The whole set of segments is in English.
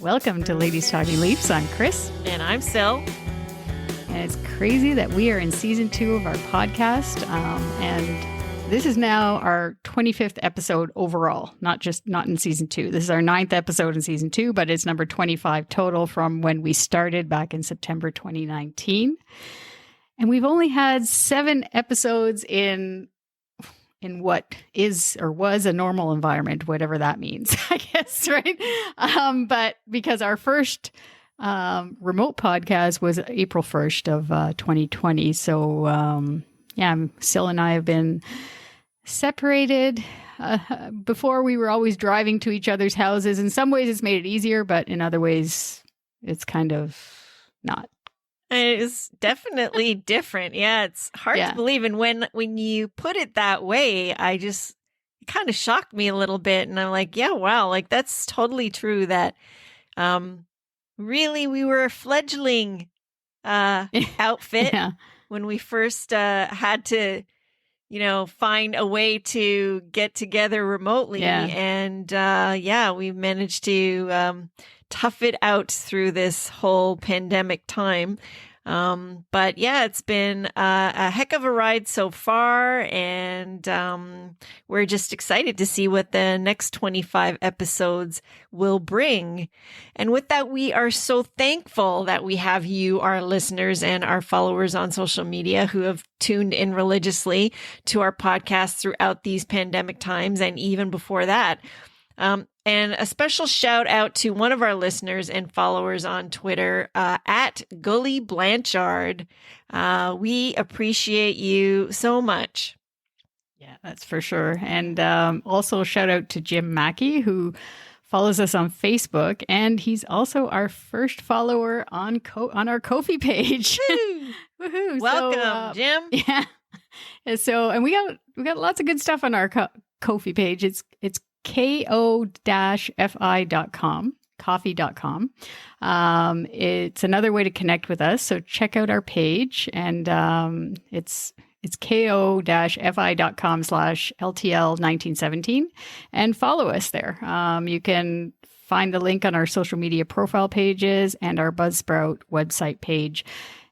Welcome to Ladies Talking Leafs. I'm Chris. And I'm Sil. And it's crazy that we are in season 2 of our podcast. And this is now our 25th episode overall, not in season 2. This is our 9th episode in season 2, but it's number 25 total from when we started back in September 2019. And we've only had 7 episodes in what is or was a normal environment, whatever that means, I guess, right? But because our first remote podcast was April 1st of 2020. So, Sil and I have been separated. Before, we were always driving to each other's houses. In some ways, it's made it easier, but in other ways, it's kind of not. It's definitely different. Yeah, it's hard to believe. And when you put it that way, it kind of shocked me a little bit. And I'm like, yeah, wow, like that's totally true that really we were a fledgling outfit when we first had to, find a way to get together remotely. Yeah. And we managed to tough it out through this whole pandemic time. But yeah, it's been a heck of a ride so far. And we're just excited to see what the next 25 episodes will bring. And with that, we are so thankful that we have you, our listeners and our followers on social media who have tuned in religiously to our podcast throughout these pandemic times and even before that. And a special shout out to one of our listeners and followers on Twitter, at Gully Blanchard. We appreciate you so much. Yeah, that's for sure. And also shout out to Jim Mackey, who follows us on Facebook. And he's also our first follower on our Ko-fi page. Woohoo! Welcome, Jim. Yeah. And so, and we got lots of good stuff on our Ko-fi page. It's ko-fi.com, coffee.com. It's another way to connect with us. So check out our page, and it's ko-fi.com/LTL1917 and follow us there. You can find the link on our social media profile pages and our Buzzsprout website page.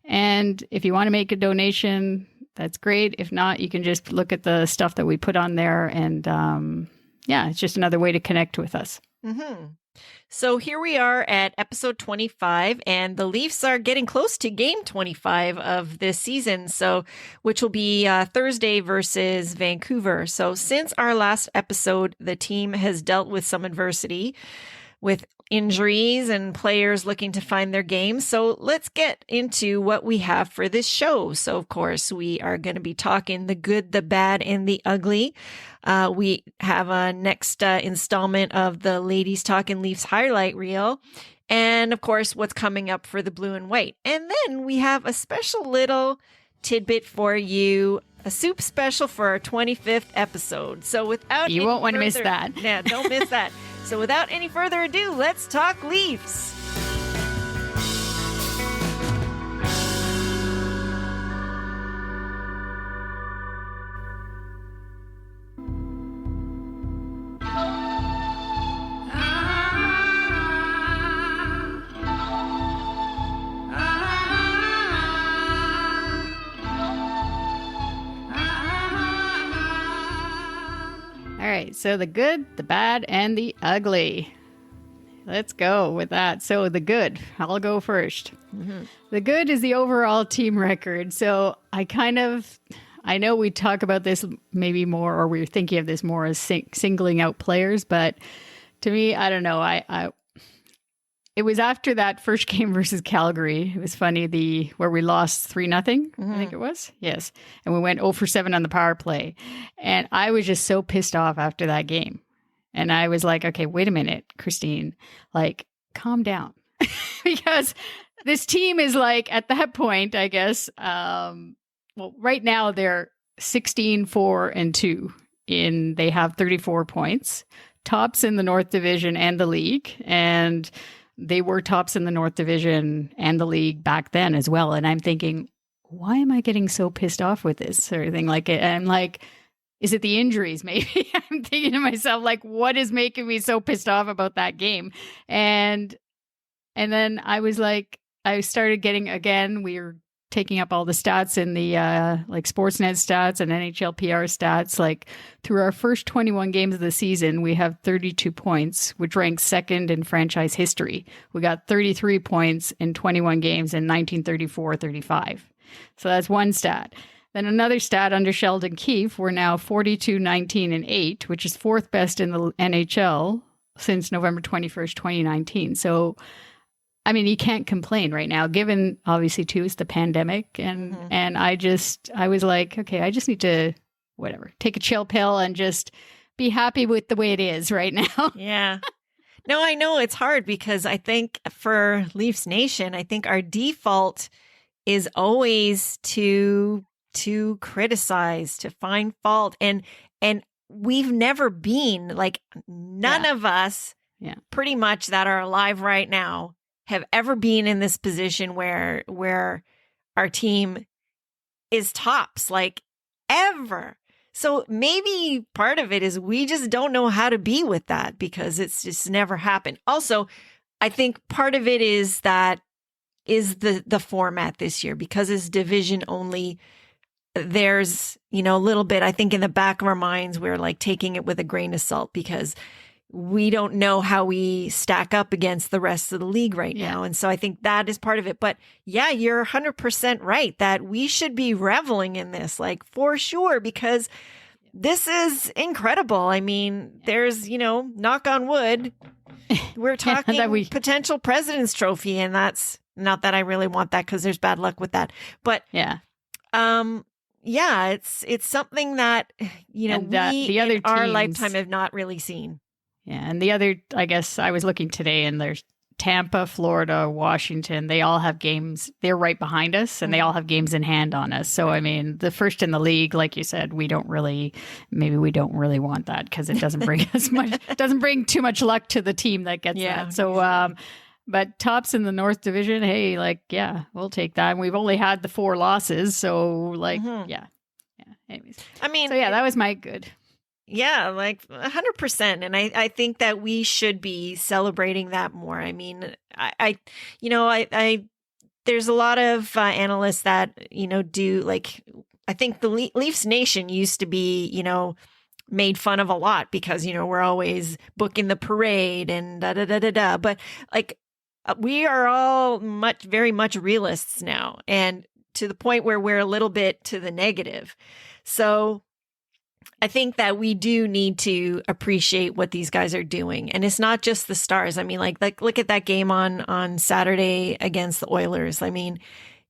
And if you want to make a donation, that's great. If not, you can just look at the stuff that we put on there, and it's just another way to connect with us. Mm-hmm. So here we are at episode 25, and the Leafs are getting close to game 25 of this season, which will be Thursday versus Vancouver. So since our last episode, the team has dealt with some adversity with injuries and players looking to find their game. So let's get into what we have for this show. So of course, we are going to be talking the good, the bad, and the ugly. We have a next installment of the Ladies Talking Leafs Highlight Reel. And of course, what's coming up for the blue and white. And then we have a special little tidbit for you, a soup special for our 25th episode. So you won't want to miss that. Yeah, don't miss that. So without any further ado, let's talk Leafs. All right, so the good, the bad, and the ugly. Let's go with that. So the good, I'll go first. Mm-hmm. The good is the overall team record. So I know we talk about this maybe more, or we're thinking of this more as singling out players, but to me, I don't know. It was after that first game versus Calgary. It was funny, where we lost 3-0, mm-hmm. I think it was. Yes. And we went 0 for 7 on the power play. And I was just so pissed off after that game. And I was like, okay, wait a minute, Christine, calm down. Because this team is at that point, I guess, right now they're 16-4-2 they have 34 points, tops in the North Division and the league. And they were tops in the North Division and the league back then as well. And I'm thinking, why am I getting so pissed off with this or anything like it? And I'm like, is it the injuries? Maybe I'm thinking to myself, what is making me so pissed off about that game? And And then I started getting, again, we were taking up all the stats in the like Sportsnet stats and NHL PR stats. Like through our first 21 games of the season, we have 32 points, which ranks second in franchise history. We got 33 points in 21 games in 1934-35. So that's one stat. Then another stat under Sheldon Keefe, we're now 42, 19, and 8, which is fourth best in the NHL since November 21st, 2019. So I mean, you can't complain right now, given obviously too, it's the pandemic. And, and I was like, okay, I just need to, take a chill pill and just be happy with the way it is right now. Yeah. No, I know it's hard because I think for Leafs Nation, I think our default is always to criticize, to find fault. And we've never been like none of us pretty much that are alive right now have ever been in this position where our team is tops, like ever. So maybe part of it is we just don't know how to be with that because it's just never happened. Also, I think part of it is the format this year because it's division only. There's, a little bit, I think in the back of our minds, we're like taking it with a grain of salt because we don't know how we stack up against the rest of the league right now. And so I think that is part of it. But yeah, you're 100% right that we should be reveling in this, like for sure, because this is incredible. I mean, there's, knock on wood, we're talking potential President's Trophy. And that's not that I really want that because there's bad luck with that. But it's something that, we the other in our lifetime have not really seen. Yeah. And the other, I guess I was looking today and there's Tampa, Florida, Washington. They all have games. They're right behind us and they all have games in hand on us. So, I mean, the first in the league, like you said, we don't really want that because it doesn't bring doesn't bring too much luck to the team that gets that. So, but tops in the North Division, hey, we'll take that. And we've only had the 4 losses. So anyways. I mean, so that was my good. Yeah, like 100%. And I think that we should be celebrating that more. I mean, I there's a lot of analysts that, do like, I think the Leafs Nation used to be, made fun of a lot because, we're always booking the parade and da-da-da-da-da. But like, we are all very much realists now and to the point where we're a little bit to the negative. So I think that we do need to appreciate what these guys are doing. And it's not just the stars. I mean, like look at that game on Saturday against the Oilers. I mean,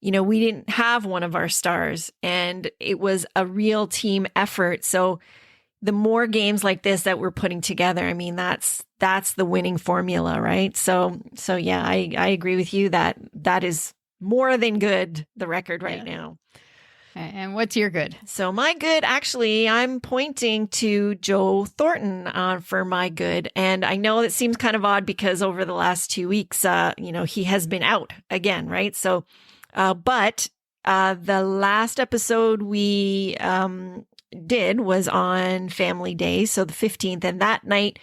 we didn't have one of our stars and it was a real team effort. So the more games like this that we're putting together, I mean, that's the winning formula, right? So yeah, I agree with you that is more than good, the record right now. And what's your good? So my good, actually, I'm pointing to Joe Thornton for my good. And I know it seems kind of odd because over the last 2 weeks, he has been out again, right? So, but the last episode we did was on Family Day, so the 15th. And that night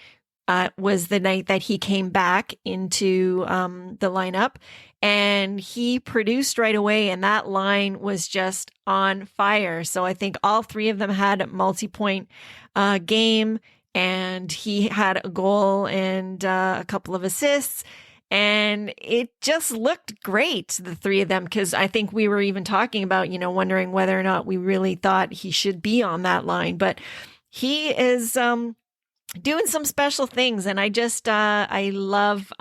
was the night that he came back into the lineup. And he produced right away, and that line was just on fire. So I think all 3 of them had a multi-point game, and he had a goal and a couple of assists. And it just looked great, the 3 of them, because I think we were even talking about, wondering whether or not we really thought he should be on that line. But he is doing some special things, and I just I love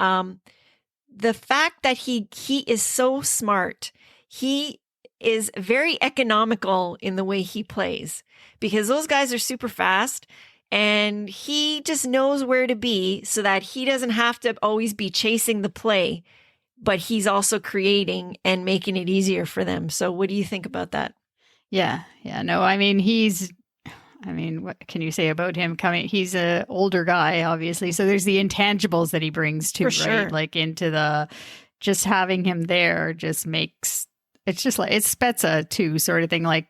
the fact that he is so smart. He is very economical in the way he plays because those guys are super fast and he just knows where to be so that he doesn't have to always be chasing the play, but he's also creating and making it easier for them. So what do you think about that? Yeah. No, I mean, what can you say about him coming? He's an older guy, obviously. So there's the intangibles that he brings too, sure. Right? Like into just having him there just makes, it's just like, it's Spezza too, sort of thing. Like,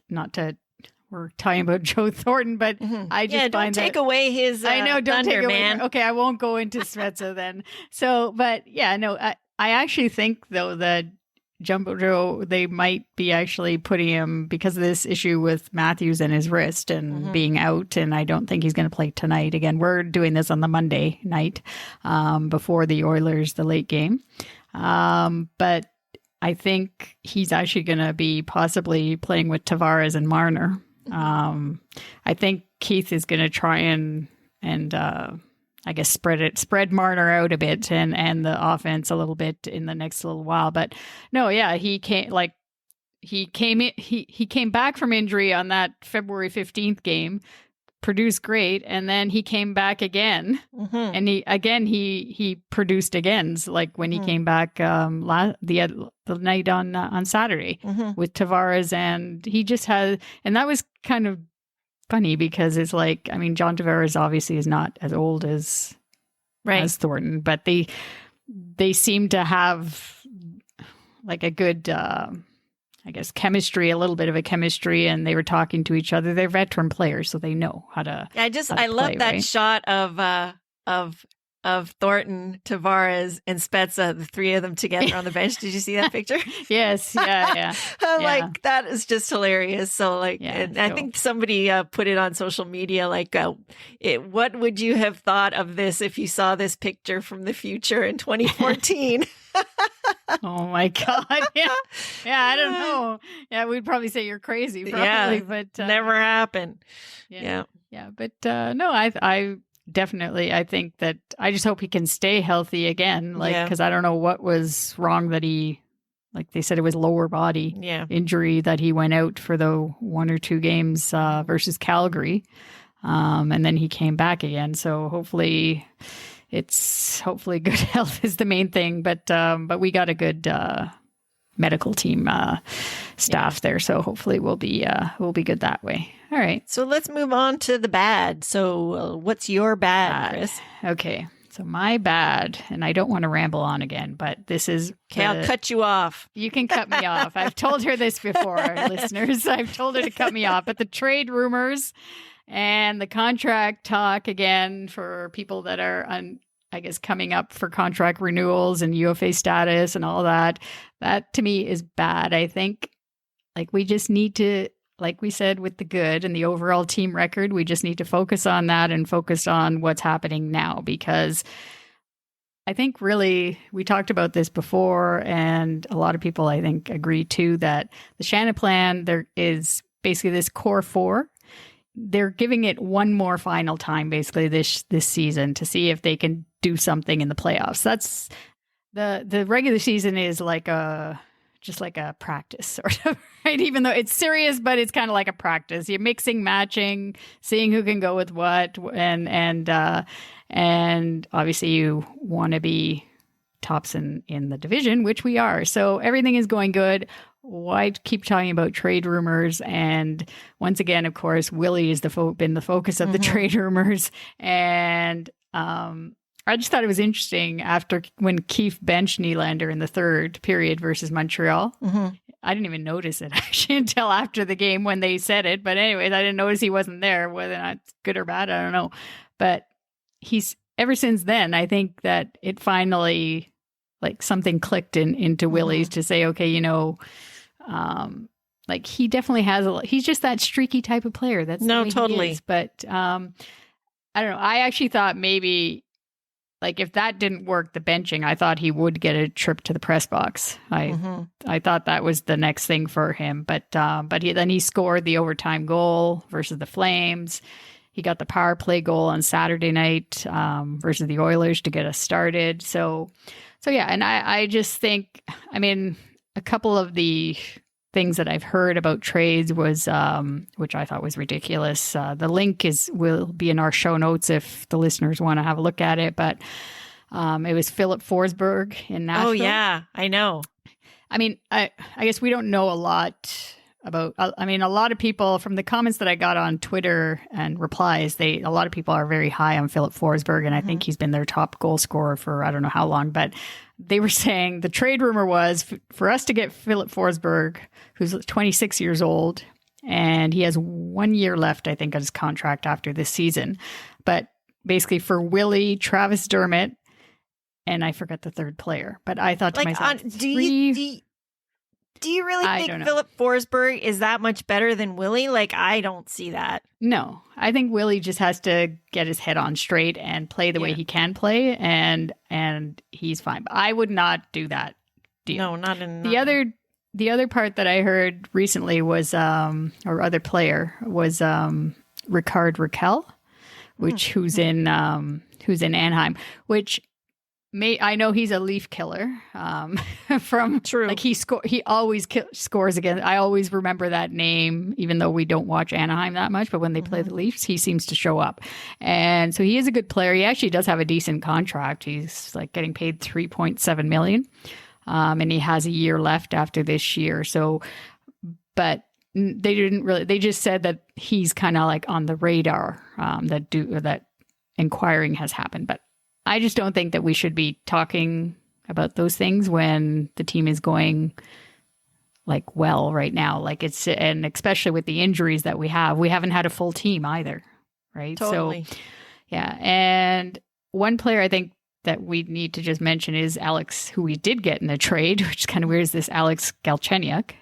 not to, we're talking about Joe Thornton, but I just don't take away his I know, don't thunder, take away. man. Okay, I won't go into Svetsa then. So, but yeah, no, I actually think though that Jumbo Joe, they might be actually putting him because of this issue with Matthews and his wrist and being out. And I don't think he's going to play tonight. Again, we're doing this on the Monday night before the Oilers, the late game. But I think he's actually going to be possibly playing with Tavares and Marner. I think Keith is going to try and I guess spread Marner out a bit and the offense a little bit in the next little while. But no, yeah, he came back from injury on that February 15th game, produced great, and then he came back again, and he produced again, like when he came back the night on Saturday with Tavares, and he just had, and that was kind of funny because it's like, I mean, John Tavares obviously is not as old as Thornton, but they seem to have like a good I guess chemistry, a little bit of a chemistry, and they were talking to each other. They're veteran players, so they know how to. I love that shot of Thornton, Tavares, and Spezza, the three of them together on the bench. Did you see that picture? Yes, yeah. Like, that is just hilarious. So, like, I think somebody put it on social media, like, what would you have thought of this if you saw this picture from the future in 2014? Oh my God. Yeah, I don't know. Yeah, we'd probably say you're crazy, probably, but never happened. Yeah. But no, I definitely, I think that I just hope he can stay healthy again, because I don't know what was wrong that he, like they said, it was lower body injury that he went out for the 1 or 2 games versus Calgary, and then he came back again. So hopefully good health is the main thing, but we got a good medical team staff there, so hopefully we'll be good that way. All right, so let's move on to the bad. So what's your bad, Chris? Okay, so my bad, and I don't want to ramble on again, but this is okay. I'll cut you off. You can cut me off. I've told her this before, listeners. I've told her to cut me off, but the trade rumors and the contract talk again for people that are I guess coming up for contract renewals and UFA status and all that to me is bad. I think like we just need to, like we said with the good and the overall team record, we just need to focus on that and focus on what's happening now, because I think really we talked about this before, and a lot of people I think agree too that the Shannon plan, there is basically this core 4. They're giving it one more final time basically this season to see if they can do something in the playoffs. That's the regular season is like just like a practice sort of, right? Even though it's serious, but it's kind of like a practice. You're mixing, matching, seeing who can go with what, and obviously you want to be tops in the division, which we are. So everything is going good. Why keep talking about trade rumors? And once again, of course, Willie has been the focus of the trade rumors. And I just thought it was interesting when Keefe benched Nylander in the third period versus Montreal. I didn't even notice it actually until after the game when they said it. But anyways, I didn't notice he wasn't there. Whether or not it's good or bad, I don't know. But ever since then, I think that it finally, like something clicked into Willie's to say, okay, like he definitely has he's just that streaky type of player. That's the way totally. He is. But I don't know. I actually thought maybe like if that didn't work, the benching, I thought he would get a trip to the press box. I thought that was the next thing for him. But he scored the overtime goal versus the Flames. He got the power play goal on Saturday night versus the Oilers to get us started. So yeah, and I just think, I mean, a couple of the things that I've heard about trades was, which I thought was ridiculous. The link will be in our show notes if the listeners want to have a look at it. But it was Philip Forsberg in Nashville. Oh yeah, I know. I mean, I guess we don't know a lot about. I mean, a lot of people from the comments that I got on Twitter and replies, a lot of people are very high on Philip Forsberg, and I think he's been their top goal scorer for I don't know how long, but. They were saying the trade rumor was for us to get Philip Forsberg, who's 26 years old, and he has 1 year left, I think, on his contract after this season. But basically for Willie, Travis Dermott, and I forgot the third player. But I thought to myself, do you really think Philip Forsberg is that much better than Willie? Like, I don't see that. No, I think Willie just has to get his head on straight and play the way he can play, and he's fine. But I would not do that deal. No, not in the other part that I heard recently was or other player was Ricard Raquel, who's in Anaheim, which I know he's a Leaf killer. From True, like he always scores again. I always remember that name, even though we don't watch Anaheim that much. But when they play the Leafs, he seems to show up, and so he is a good player. He actually does have a decent contract. He's like getting paid $3.7 million, and he has a year left after this year. So, but they didn't really. They just said that he's kind of like on the radar. That inquiring has happened, but I just don't think that we should be talking about those things when the team is going like well right now. Like and especially with the injuries that we haven't had a full team either. Right. Totally. So, yeah. And one player I think that we need to just mention is Alex, who we did get in a trade, which is kind of weird, is this Alex Galchenyuk.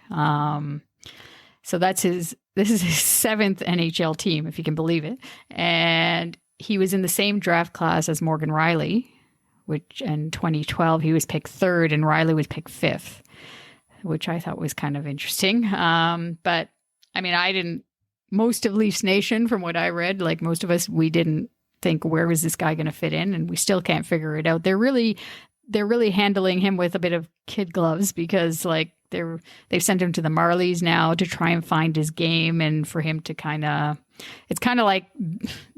So this is his 7th NHL team, if you can believe it. And he was in the same draft class as Morgan Riley, which in 2012 he was picked 3rd and Riley was picked 5th, which I thought was kind of interesting. But I mean, most of Leafs Nation, from what I read, like most of us, we didn't think, where was this guy going to fit in? And we still can't figure it out. They're really handling him with a bit of kid gloves, because like they've sent him to the Marlies now to try and find his game, and for him to it's kind of like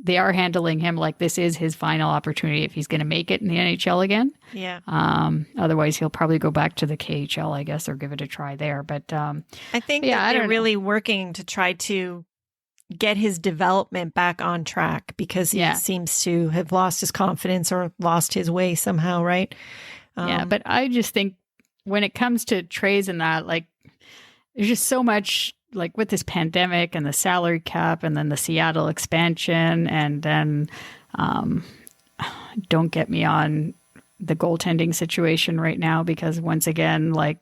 they are handling him like this is his final opportunity if he's going to make it in the NHL again. Yeah. Otherwise, he'll probably go back to the KHL, I guess, or give it a try there. But I think that they're really working to try to get his development back on track, because he seems to have lost his confidence or lost his way somehow, right? But I just think when it comes to trades and that, like, there's just so much, like with this pandemic and the salary cap and then the Seattle expansion, and then don't get me on the goaltending situation right now, because once again, like,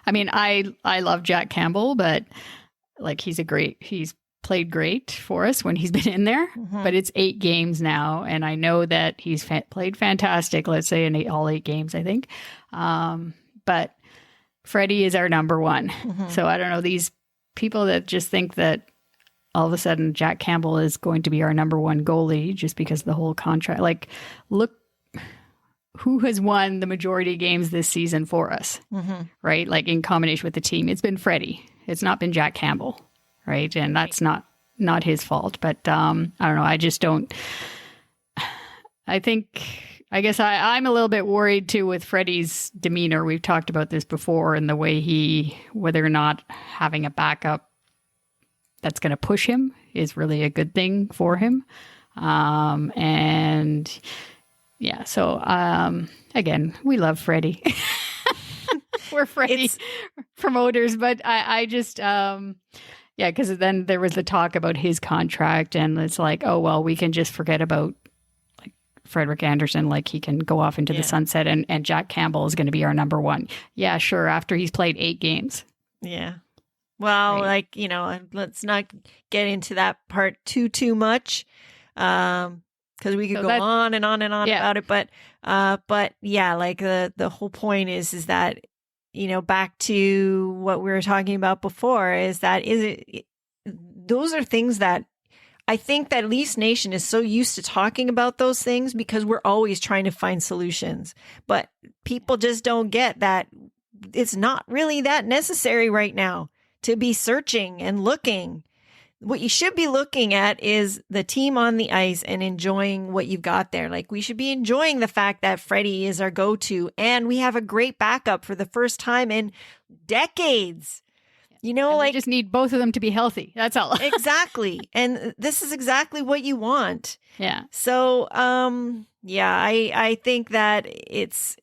I mean, I love Jack Campbell, but like he's played great for us when he's been in there, but it's 8 games now, and I know that he's played fantastic, let's say in all 8 games, I think. But Freddie is our number one. So I don't know, these people that just think that all of a sudden Jack Campbell is going to be our number one goalie just because of the whole contract. Like, look who has won the majority of games this season for us, right? Like in combination with the team, it's been Freddie. It's not been Jack Campbell, right? And that's not his fault. But I don't know. I just don't. I guess I'm a little bit worried too with Freddie's demeanor. We've talked about this before, and the way whether or not having a backup that's going to push him is really a good thing for him. And yeah, so again, we love Freddie. We're Freddie promoters, but I just, because then there was the talk about his contract, and it's like, oh, well, we can just forget about Frederik Andersen, like he can go off into the sunset, and Jack Campbell is going to be our number one. Yeah, sure. After he's played 8 games. Yeah. Well, right. Let's not get into that part too much, because we could go on and on and on about it. But yeah, like the whole point is that, back to what we were talking about before, is that those are things that I think that Leafs Nation is so used to talking about those things because we're always trying to find solutions. But people just don't get that it's not really that necessary right now to be searching and looking. What you should be looking at is the team on the ice and enjoying what you've got there. Like, we should be enjoying the fact that Freddie is our go-to, and we have a great backup for the first time in decades. We just need both of them to be healthy. That's all. Exactly. And this is exactly what you want. Yeah. So, I think that it's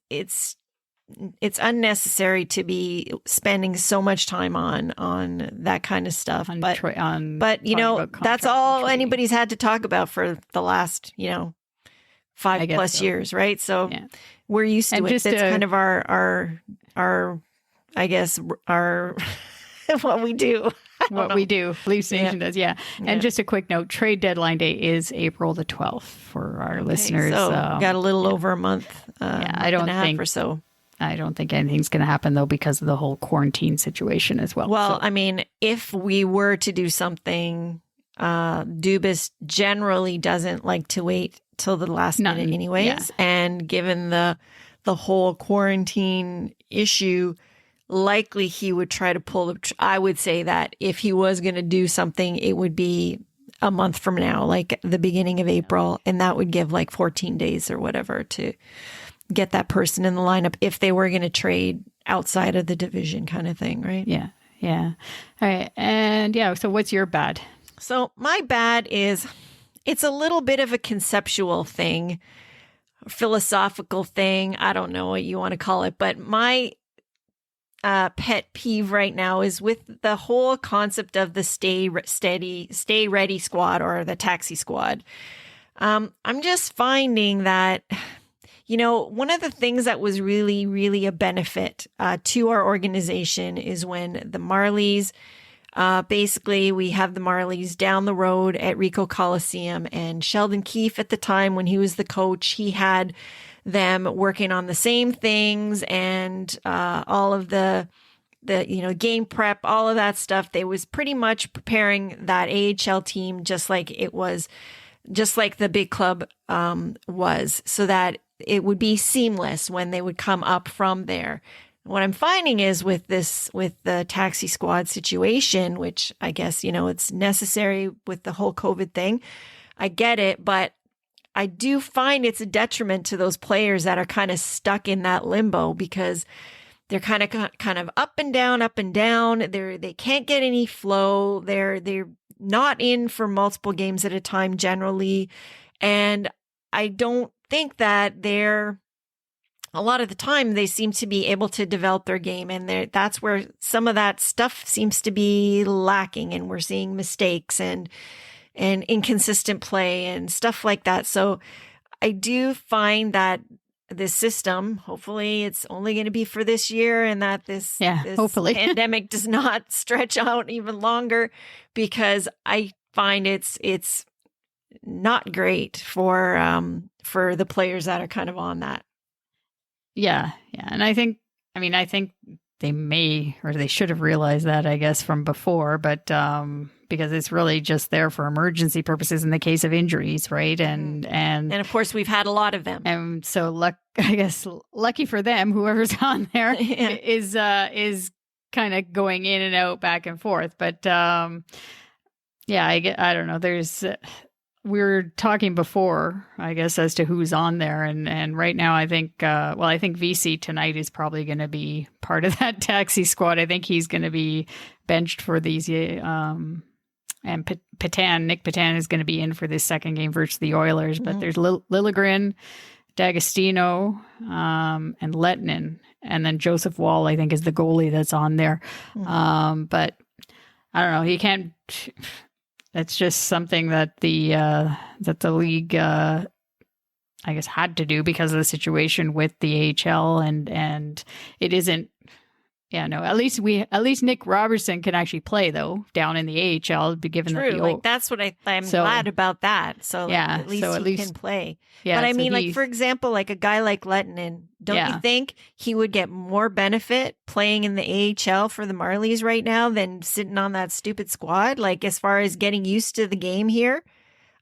it's unnecessary to be spending so much time on that kind of stuff. But you know, that's all anybody's had to talk about for the last, you know, 5+ years, right? So we're used to it. That's kind of our I guess our what we do. What we do. Leafs Nation does, And just a quick note, trade deadline day is April the 12th for our listeners. So got a little over a month. I don't think or so. I don't think anything's going to happen, though, because of the whole quarantine situation as well. Well, I mean, if we were to do something, Dubas generally doesn't like to wait till the last minute anyways. Yeah. And given the whole quarantine issue, likely he would try to pull I would say that if he was going to do something, it would be a month from now, like the beginning of April. And that would give like 14 days or whatever to get that person in the lineup if they were going to trade outside of the division kind of thing, right? Yeah. Yeah. All right. And so what's your bad? So my bad is it's a little bit of a conceptual thing, philosophical thing. I don't know what you want to call it, but my pet peeve right now is with the whole concept of the stay ready squad or the taxi squad. I'm just finding that, you know, one of the things that was really, really a benefit to our organization is when the Marlies, basically we have the Marlies down the road at Ricoh Coliseum, and Sheldon Keefe at the time when he was the coach, he had them working on the same things and all of the you know, game prep, all of that stuff. They was pretty much preparing that AHL team just like the big club was, so that it would be seamless when they would come up from there. What I'm finding is with the taxi squad situation, which I guess, you know, it's necessary with the whole COVID thing. I get it, but I do find it's a detriment to those players that are kind of stuck in that limbo because they're kind of up and down, up and down. They can't get any flow. They're not in for multiple games at a time generally. And I don't think that a lot of the time they seem to be able to develop their game, and that's where some of that stuff seems to be lacking, and we're seeing mistakes and inconsistent play and stuff like that. So I do find that this system, hopefully it's only going to be for this year, and that this hopefully pandemic does not stretch out even longer, because I find it's not great for the players that are kind of on that. Yeah. And I think they may, or they should have realized that, I guess, from before, but because it's really just there for emergency purposes in the case of injuries, right? And of course we've had a lot of them. And so lucky for them, whoever's on there is kind of going in and out, back and forth. But I don't know. We were talking before, I guess, as to who's on there. And right now, I think VC tonight is probably going to be part of that taxi squad. I think he's going to be benched for these. And Nick Petan is going to be in for this second game versus the Oilers. But there's Liljegren, D'Agostino, and Lettinen. And then Joseph Wall, I think, is the goalie that's on there. But I don't know. He can't... It's just something that the league, I guess, had to do because of the situation with the AHL, and it isn't. Yeah, no. At least Nick Robertson can actually play though down in the AHL. Given that that's what I'm glad about that. So at least he can play. Yeah, but I mean, like for example, like a guy like Lettinen, don't you think he would get more benefit playing in the AHL for the Marlies right now than sitting on that stupid squad? Like as far as getting used to the game here,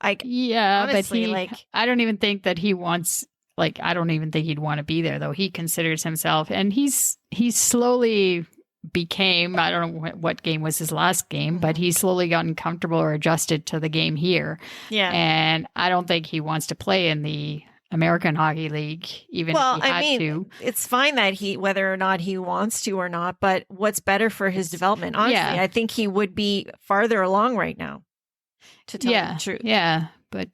honestly, but I don't even think that he wants. Like, I don't even think he'd want to be there, though. He considers himself, and he's slowly became, I don't know what game was his last game, but he's slowly gotten comfortable or adjusted to the game here. Yeah. And I don't think he wants to play in the American Hockey League, even if he had to. It's fine that whether or not he wants to or not, but what's better for his development? Honestly, I think he would be farther along right now, to tell you the truth. Yeah, but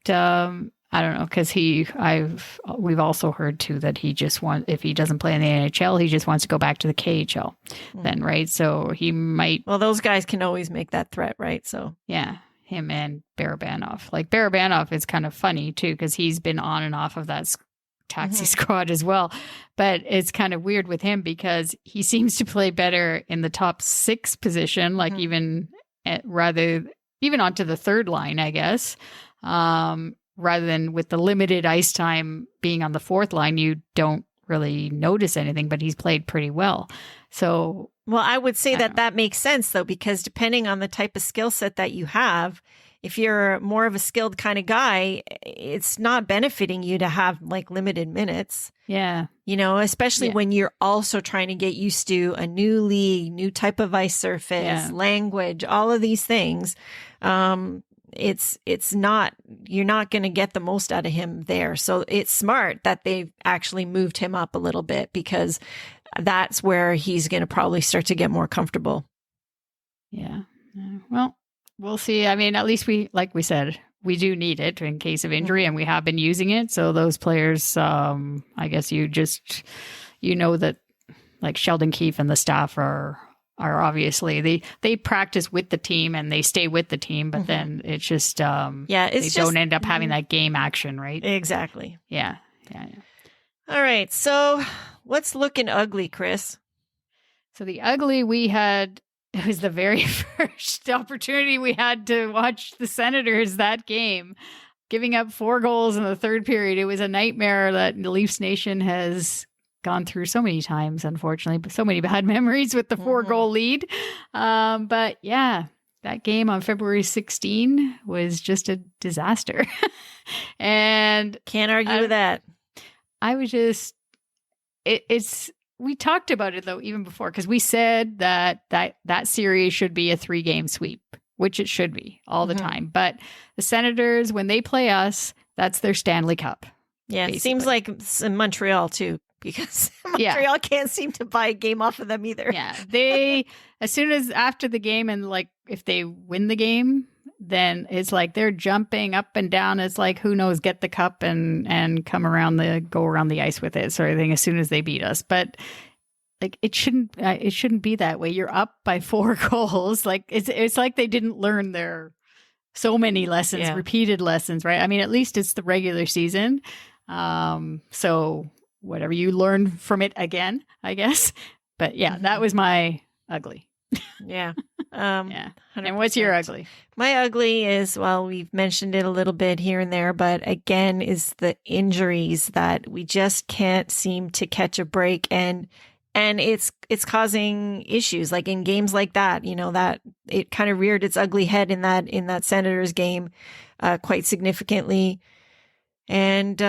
I don't know, because we've also heard too that he just if he doesn't play in the NHL, he just wants to go back to the KHL then, right? So he might. Well, those guys can always make that threat, right? So yeah, him and Barabanov. Like Barabanov is kind of funny too, because he's been on and off of that taxi squad as well. But it's kind of weird with him because he seems to play better in the top 6 position, like even onto the third line, I guess. Rather than with the limited ice time being on the fourth line, you don't really notice anything, but he's played pretty well. So, well, I would say that makes sense though, because depending on the type of skill set that you have, if you're more of a skilled kind of guy, it's not benefiting you to have like limited minutes. Yeah. You know, especially when you're also trying to get used to a new league, new type of ice surface, language, all of these things. It's not, you're not going to get the most out of him there. So it's smart that they've actually moved him up a little bit, because that's where he's going to probably start to get more comfortable. Yeah. Well, we'll see. I mean, at least like we said, we do need it in case of injury, and we have been using it. So those players, I guess that like Sheldon Keefe and the staff are obviously they practice with the team and they stay with the team, but then it's just they don't end up having that game action, right? Exactly. Yeah. All right, so what's looking ugly, Chris? So the ugly it was the very first opportunity we had to watch the Senators that game, giving up 4 goals in the third period. It was a nightmare that the Leafs Nation has gone through so many times, unfortunately, but so many bad memories with the 4-goal lead. But yeah, that game on February 16 was just a disaster. And can't argue with that. I was just, we talked about it though, even before, because we said that series should be a 3-game sweep, which it should be all the time. But the Senators, when they play us, that's their Stanley Cup. Yeah, basically. It seems like it's in Montreal too, because Montreal can't seem to buy a game off of them either. Yeah, they, as soon as after the game, and like if they win the game, then it's like they're jumping up and down. It's like, who knows, get the cup and go around the ice with it sort of thing as soon as they beat us. But like it shouldn't be that way. You're up by 4 goals. Like it's like they didn't learn their so many lessons, repeated lessons, right? I mean, at least it's the regular season. So whatever you learn from it again, I guess. But yeah, that was my ugly. Yeah. Yeah. And what's your ugly? My ugly is, well, we've mentioned it a little bit here and there, but again, is the injuries that we just can't seem to catch a break. And it's causing issues like in games like that, you know, that it kind of reared its ugly head in that Senators game, quite significantly. And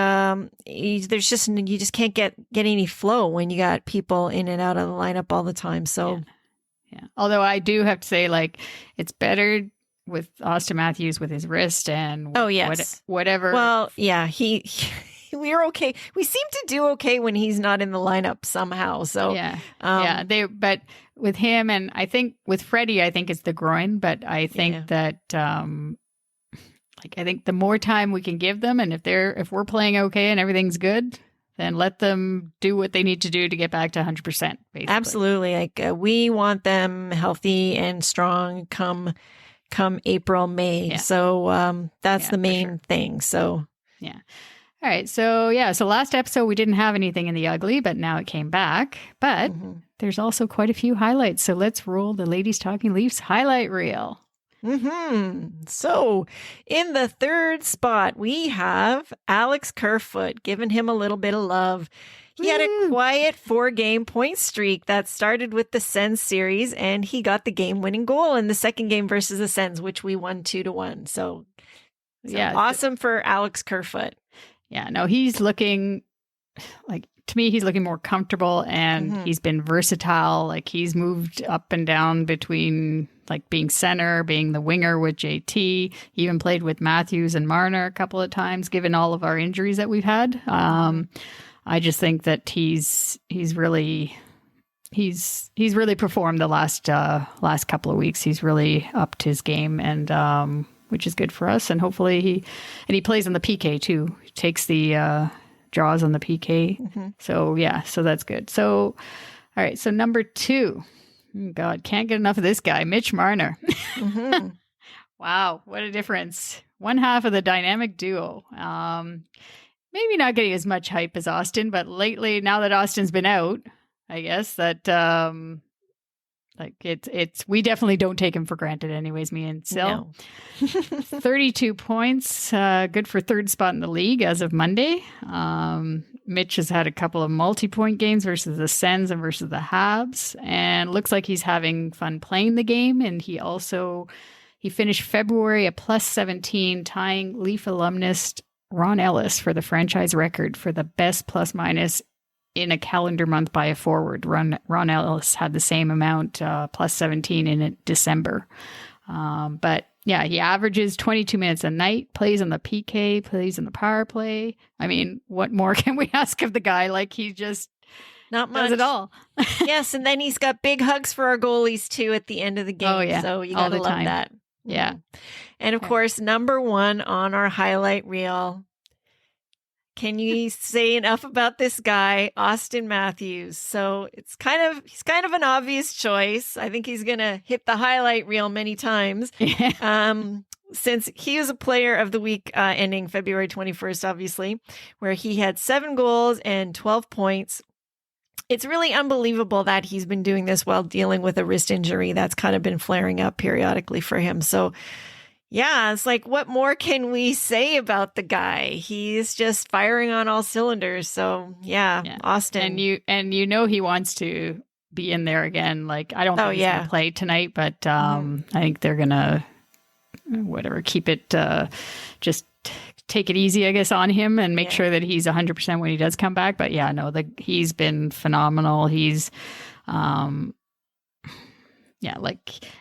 you just can't get any flow when you got people in and out of the lineup all the time. So, yeah. Although I do have to say, like, it's better with Austin Matthews with his wrist and whatever. Well, yeah, we're okay. We seem to do okay when he's not in the lineup somehow. So but with him, and I think with Freddie, I think it's the groin. But I think that I think the more time we can give them, and if we're playing okay and everything's good, then let them do what they need to do to get back to 100%. Basically. Absolutely. Like we want them healthy and strong come April, May. Yeah. So that's the main thing. So yeah. All right. So last episode we didn't have anything in the ugly, but now it came back. But there's also quite a few highlights. So let's roll the Ladies Talking Leafs highlight reel. So in the third spot, we have Alex Kerfoot, giving him a little bit of love. He had a quiet 4-game point streak that started with the Sens series, and he got the game-winning goal in the second game versus the Sens, which we won 2-1. So awesome for Alex Kerfoot. Yeah, no, he's looking like, to me, he's looking more comfortable, and he's been versatile. Like he's moved up and down between like being center, being the winger with JT. He even played with Matthews and Marner a couple of times, given all of our injuries that we've had. I just think that he's really performed the last couple of weeks. He's really upped his game, and which is good for us. And hopefully he plays on the PK too. He takes the draws on the PK. Mm-hmm. So yeah, so that's good. So all right, so number 2. God, can't get enough of this guy, Mitch Marner. Mm-hmm. Wow, what a difference. One half of the dynamic duo. Maybe not getting as much hype as Austin, but lately, now that Austin's been out, I guess that like it's we definitely don't take him for granted anyways, me and Sil. No. 32 points, good for third spot in the league as of Monday. Mitch has had a couple of multi-point games versus the Sens and versus the Habs, and looks like he's having fun playing the game. And he finished February at plus 17, tying Leaf alumnus Ron Ellis for the franchise record for the best plus minus in a calendar month by a forward. Ron Ellis had the same amount, plus 17 in December. But yeah, he averages 22 minutes a night, plays on the PK, plays on the power play. I mean, what more can we ask of the guy? Like, he just not much does it all. Yes, and then he's got big hugs for our goalies too at the end of the game. Oh, yeah. So you gotta love that. Yeah. And of course, number 1 on our highlight reel. Can you say enough about this guy, Austin Matthews? So he's kind of an obvious choice. I think he's gonna hit the highlight reel many times. Since he was a player of the week ending February 21st, obviously, where he had 7 goals and 12 points. It's really unbelievable that he's been doing this while dealing with a wrist injury that's kind of been flaring up periodically for him. So yeah, it's like, what more can we say about the guy? He's just firing on all cylinders. So yeah. Austin. And you know he wants to be in there again. Like, I don't think he's going to play tonight, but I think they're going to keep it, just take it easy, I guess, on him and make sure that he's 100% when he does come back. But yeah, no, he's been phenomenal. He's, like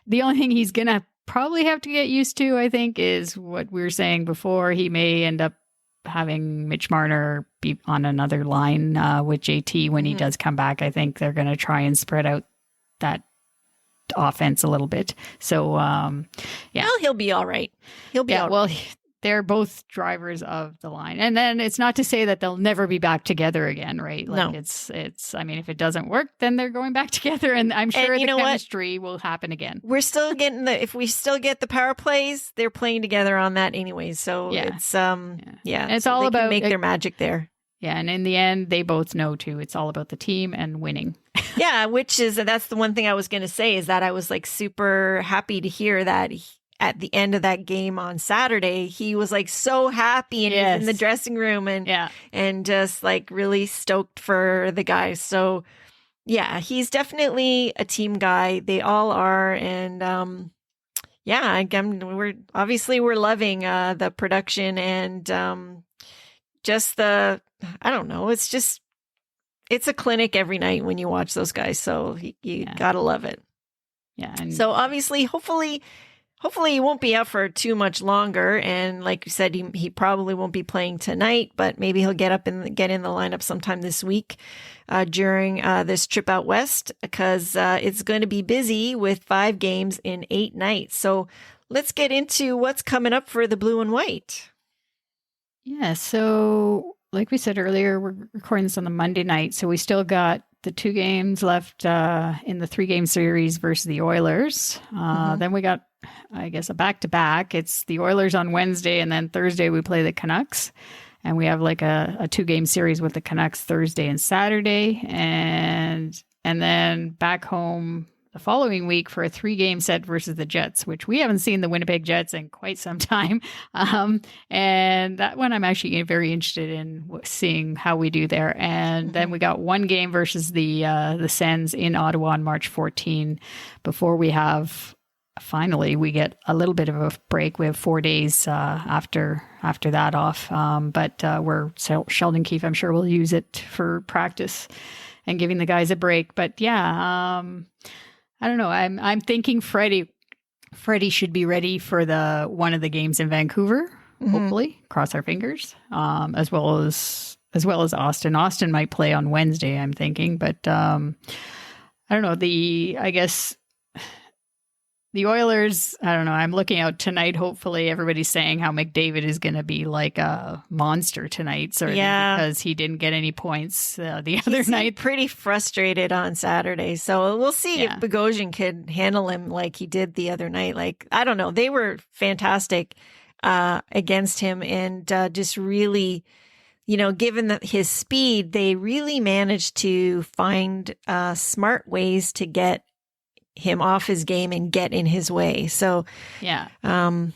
the only thing he's going to probably have to get used to, I think, is what we were saying before. He may end up having Mitch Marner be on another line with JT when he does come back. I think they're going to try and spread out that offense a little bit. So, Well, he'll be all right. He'll be all right. Well, they're both drivers of the line. And then it's not to say that they'll never be back together again, right? Like, no. It's, I mean, if it doesn't work, then they're going back together, and I'm sure the chemistry will happen again. We're still getting if we still get the power plays, they're playing together on that anyway. So it's, And it's so all about make their magic there. Yeah. And in the end, they both know too, it's all about the team and winning. Yeah. That's the one thing I was going to say, is that I was like super happy to hear that at the end of that game on Saturday, he was like so happy and in the dressing room and just like really stoked for the guys. So yeah, he's definitely a team guy. They all are. And again, we're loving the production and just I don't know. It's a clinic every night when you watch those guys. So you gotta love it. Yeah. And so obviously, hopefully he won't be out for too much longer. And like you said, he probably won't be playing tonight, but maybe he'll get in the lineup sometime this week during this trip out west, because it's going to be busy with 5 games in 8 nights. So let's get into what's coming up for the Blue and White. Yeah. So like we said earlier, we're recording this on the Monday night. So we still got the 2 games left in the 3-game series versus the Oilers. Then we got, I guess, a back-to-back. It's the Oilers on Wednesday, and then Thursday we play the Canucks. And we have like a 2-game series with the Canucks Thursday and Saturday. And then back home the following week for a 3-game set versus the Jets, which we haven't seen the Winnipeg Jets in quite some time. And that one I'm actually very interested in seeing how we do there. And then we got 1 game versus the Sens in Ottawa on March 14 before we get a little bit of a break. We have 4 days after that off. But Sheldon Keefe, I'm sure, will use it for practice and giving the guys a break. But yeah, I don't know. I'm thinking Freddie should be ready for one of the games in Vancouver. Hopefully, cross our fingers. As well as Austin. Austin might play on Wednesday, I'm thinking, but I don't know. I guess the Oilers, I don't know. I'm looking out tonight. Hopefully, everybody's saying how McDavid is going to be like a monster tonight, certainly because he didn't get any points the other night. Pretty frustrated on Saturday, so we'll see if Bogosian could handle him like he did the other night. Like, I don't know, they were fantastic against him, and just really, given his speed, they really managed to find smart ways to get him off his game and get in his way. So I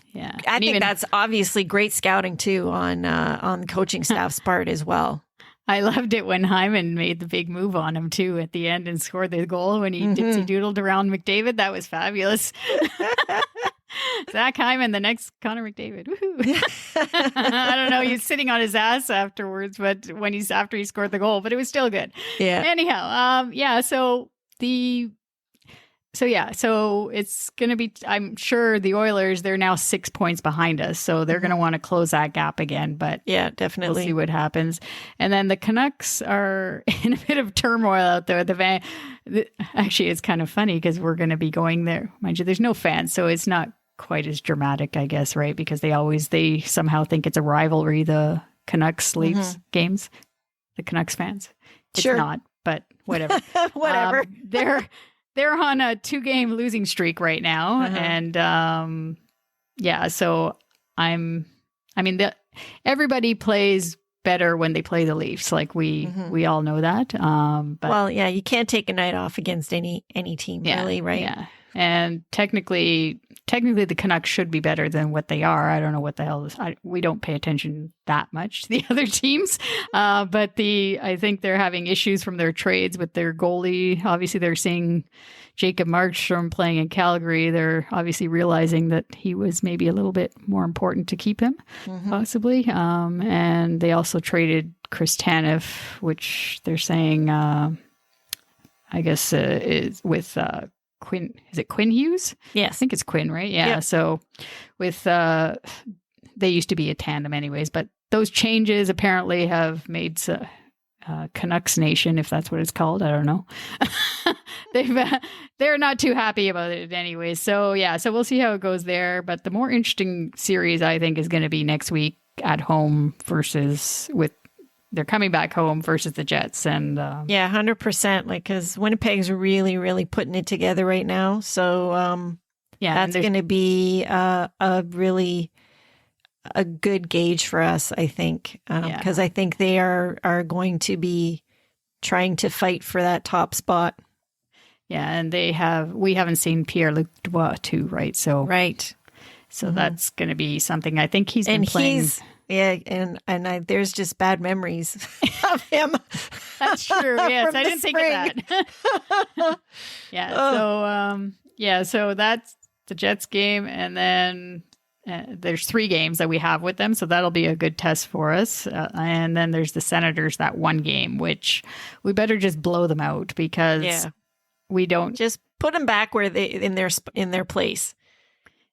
think that's obviously great scouting too on the coaching staff's part as well. I loved it when Hyman made the big move on him too at the end and scored the goal when he dipsy doodled around McDavid. That was fabulous. Zach Hyman, the next Connor McDavid. Woohoo. I don't know. He's sitting on his ass afterwards, but after he scored the goal, but it was still good. Yeah. Anyhow, So it's going to be, I'm sure the Oilers, they're now 6 points behind us. So they're going to want to close that gap again. But yeah, definitely. We'll see what happens. And then the Canucks are in a bit of turmoil out there. Actually, it's kind of funny because we're going to be going there. Mind you, there's no fans. So it's not quite as dramatic, I guess, right? Because they somehow think it's a rivalry, the Canucks Leafs games, the Canucks fans. It's not, but whatever. Whatever. They're on a 2-game losing streak right now. And so everybody plays better when they play the Leafs. Like we all know that. But you can't take a night off against any team, really, right? Yeah. And technically the Canucks should be better than what they are. I don't know what the hell we don't pay attention that much to the other teams. But I think they're having issues from their trades with their goalie. Obviously, they're seeing Jacob Markstrom playing in Calgary. They're obviously realizing that he was maybe a little bit more important to keep him, possibly. And they also traded Chris Tanev, which they're saying, I guess, is with Quinn. Is it Quinn Hughes? Yes. I think it's Quinn, right? Yeah. Yep. So with, they used to be a tandem anyways, but those changes apparently have made Canucks Nation, if that's what it's called. I don't know. They're not too happy about it anyway. So so we'll see how it goes there. But the more interesting series, I think, is going to be next week at home they're coming back home versus the Jets. And 100%. Like, because Winnipeg's really, really putting it together right now. So that's going to be a good gauge for us, I think, because I think they are going to be trying to fight for that top spot. Yeah, and we haven't seen Pierre-Luc Dubois too, right? So that's going to be something. I think he's been playing. There's just bad memories of him. That's true. Yes, I didn't think of that. So that's the Jets game, and then there's 3 games that we have with them, so that'll be a good test for us. And then there's the Senators, that 1 game, which we better just blow them out because we don't just put them back where they in their place.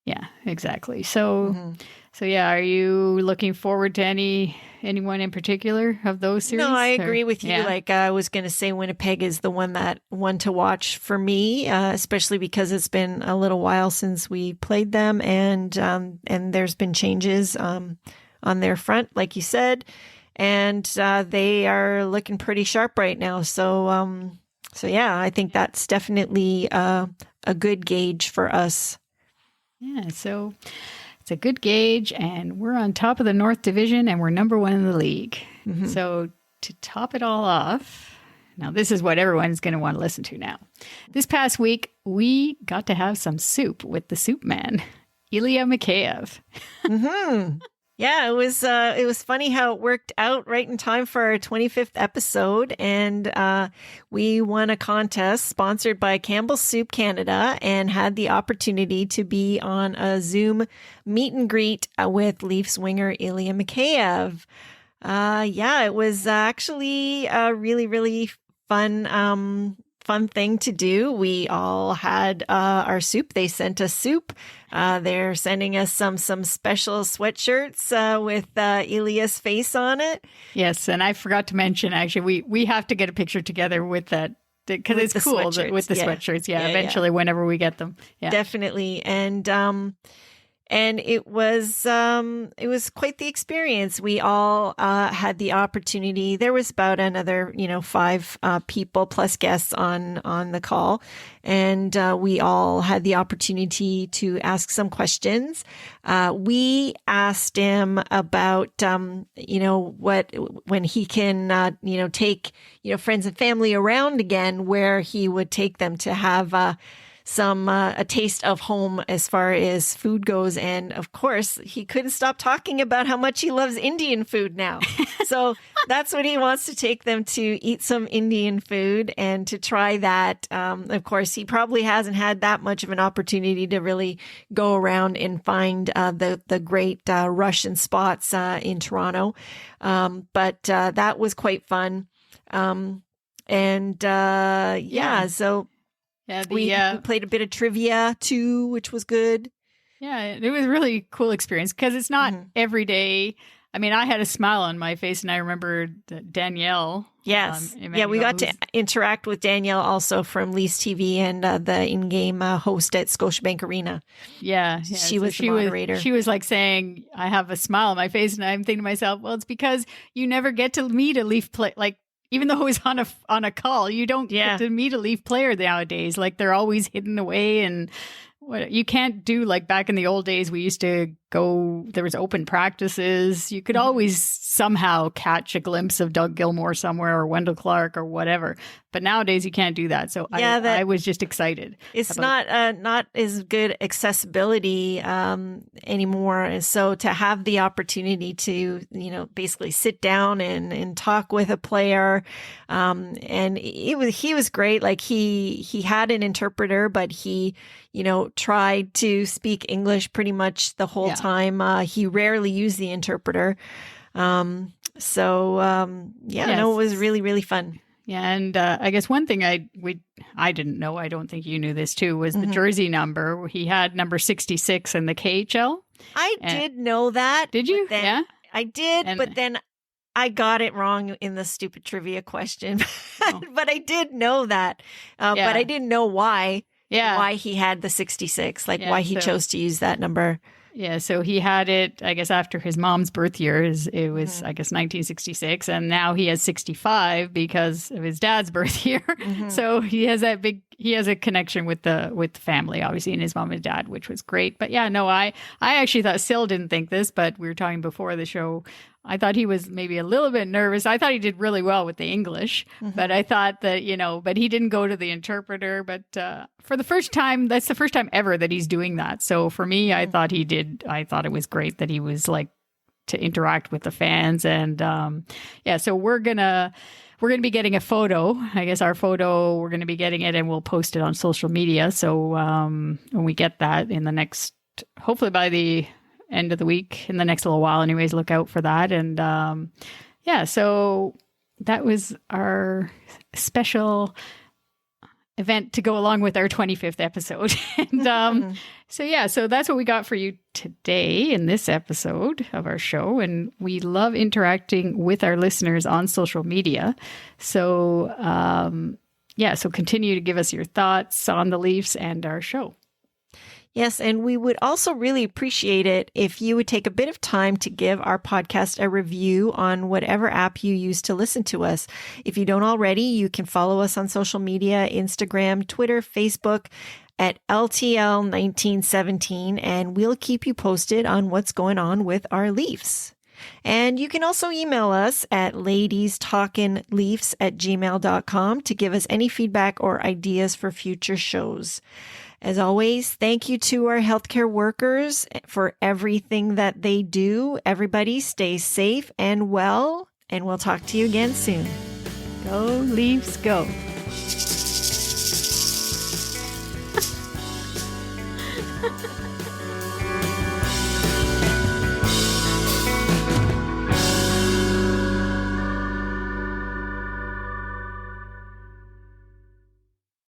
Yeah, exactly. So, are you looking forward to anyone in particular of those series? No, I agree with you. Yeah. Like I was going to say, Winnipeg is the one to watch for me, especially because it's been a little while since we played them, and there's been changes on their front, like you said, and they are looking pretty sharp right now. So, I think that's definitely a good gauge for us. Yeah, so it's a good gauge, and we're on top of the North Division, and we're number 1 in the league. So to top it all off, now this is what everyone's going to want to listen to now. This past week, we got to have some soup with the soup man, Ilya Mikheyev. Yeah, it was funny how it worked out right in time for our 25th episode, and we won a contest sponsored by Campbell's Soup Canada and had the opportunity to be on a Zoom meet and greet with Leafs winger Ilya Mikheyev. It was actually a really, really fun thing to do. We all had our soup. They sent us soup. They're sending us some special sweatshirts with Ilya's face on it. Yes, and I forgot to mention, actually, we have to get a picture together with that because With it's the cool sweatshirts, with the yeah. sweatshirts. Yeah, Yeah, eventually, whenever we get them. Yeah. Definitely. And it was quite the experience. We all had the opportunity. There was about another, 5 people plus guests on the call, and we all had the opportunity to ask some questions. We asked him about, when he can, take, friends and family around again, where he would take them to have a taste of home as far as food goes. And of course, he couldn't stop talking about how much he loves Indian food now. So that's what he wants to take them to, eat some Indian food and to try that. Of course, he probably hasn't had that much of an opportunity to really go around and find the great Russian spots in Toronto. But that was quite fun. So Yeah, we played a bit of trivia too, which was good. Yeah, it was a really cool experience because it's not every day. I mean, I had a smile on my face, and I remember Danielle. Yes. We got to interact with Danielle also from Leafs TV and the in-game host at Scotiabank Arena. Yeah. She was the moderator. She was like saying, I have a smile on my face, and I'm thinking to myself, well, it's because you never get to meet a Leaf play. Like, even though he's on a call, you don't get to meet a Leaf player nowadays. Like, they're always hidden away, and what you can't do like back in the old days. We used to go. There was open practices. You could always somehow catch a glimpse of Doug Gilmour somewhere or Wendell Clark or whatever. But nowadays you can't do that. So I was just excited. It's not as good accessibility anymore. And so to have the opportunity to, basically sit down and talk with a player, and he was great. Like he had an interpreter, but he, tried to speak English pretty much the whole time. He rarely used the interpreter. It was really, really fun. Yeah, and I guess one thing I didn't know, I don't think you knew this too, was the jersey number. He had number 66 in the KHL. I did know that. Did you? Yeah, I did, but then I got it wrong in the stupid trivia question. But I did know that. But I didn't know why. Yeah, why he had the 66, why he chose to use that number. Yeah, so he had it, I guess, after his mom's birth year. It was, I guess, 1966. And now he has 65 because of his dad's birth year. So he has a connection with the family, obviously, and his mom and dad, which was great. But yeah, no, I actually thought, Sil didn't think this, but we were talking before the show. I thought he was maybe a little bit nervous. I thought he did really well with the English, but I thought that, but he didn't go to the interpreter. But for the first time, that's the first time ever that he's doing that. So for me, I thought he did. I thought it was great that he was like to interact with the fans. And so we're going to be getting a photo. I guess our photo, we're going to be getting it and we'll post it on social media. So when we get that in the next, hopefully by the end of the week, in the next little while anyways, look out for that. And so that was our special event to go along with our 25th episode. And so that's what we got for you today in this episode of our show. And we love interacting with our listeners on social media. So so continue to give us your thoughts on the Leafs and our show. Yes, and we would also really appreciate it if you would take a bit of time to give our podcast a review on whatever app you use to listen to us. If you don't already, you can follow us on social media, Instagram, Twitter, Facebook at LTL 1917, and we'll keep you posted on what's going on with our Leafs. And you can also email us at ladiestalkinleafs@gmail.com to give us any feedback or ideas for future shows. As always, thank you to our healthcare workers for everything that they do. Everybody stay safe and well, and we'll talk to you again soon. Go Leafs, go.